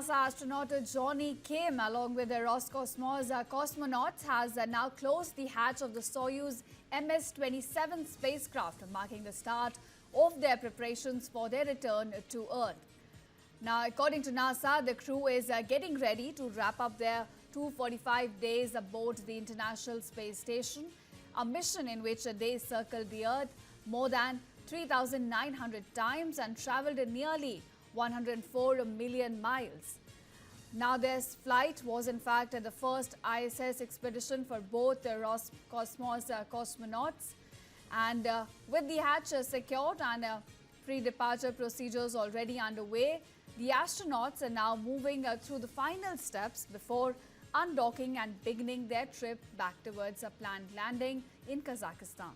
NASA astronaut Johnny Kim, along with the Roscosmos cosmonauts, has now closed the hatch of the Soyuz MS-27 spacecraft, marking the start of their preparations for their return to Earth. Now, according to NASA, the crew is getting ready to wrap up their 245 days aboard the International Space Station, a mission in which they circled the Earth more than 3,900 times and traveled nearly 104 million miles. Now, this flight was in fact the first ISS expedition for both the Roscosmos cosmonauts, and with the hatch secured and pre-departure procedures already underway, the astronauts are now moving through the final steps before undocking and beginning their trip back towards a planned landing in Kazakhstan.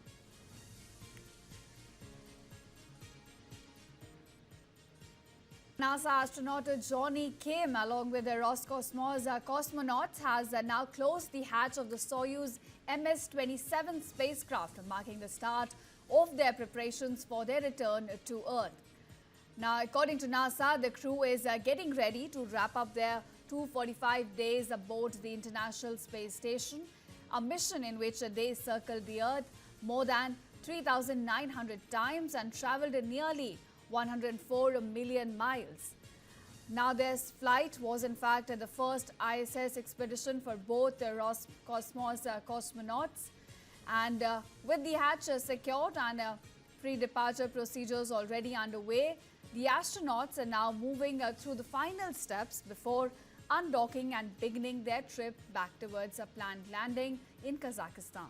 NASA astronaut Johnny Kim, along with the Roscosmos cosmonauts, has now closed the hatch of the Soyuz MS-27 spacecraft, marking the start of their preparations for their return to Earth. Now, according to NASA, the crew is getting ready to wrap up their 245 days aboard the International Space Station, a mission in which they circled the Earth more than 3,900 times and traveled nearly 104 million miles. Now, this flight was in fact the first ISS expedition for both the Roscosmos cosmonauts, and with the hatch secured and pre-departure procedures already underway, the astronauts are now moving through the final steps before undocking and beginning their trip back towards a planned landing in Kazakhstan.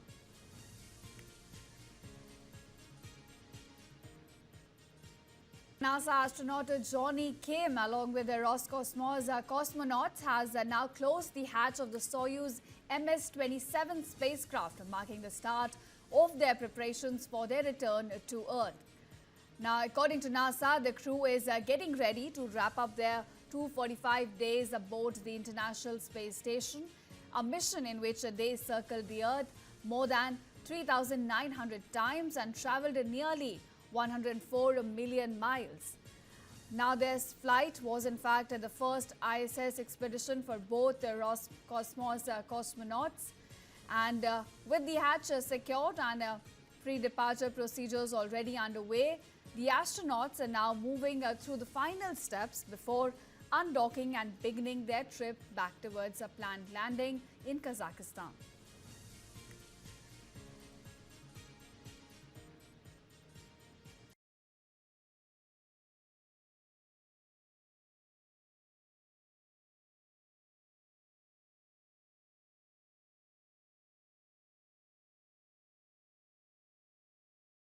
NASA astronaut Johnny Kim, along with the Roscosmos cosmonauts, has now closed the hatch of the Soyuz MS-27 spacecraft, marking the start of their preparations for their return to Earth. Now, according to NASA, the crew is getting ready to wrap up their 245 days aboard the International Space Station, a mission in which they circled the Earth more than 3,900 times and traveled nearly 104 million miles. Now, this flight was in fact the first ISS expedition for both the Roscosmos cosmonauts, and with the hatch secured and pre-departure procedures already underway, the astronauts are now moving through the final steps before undocking and beginning their trip back towards a planned landing in Kazakhstan.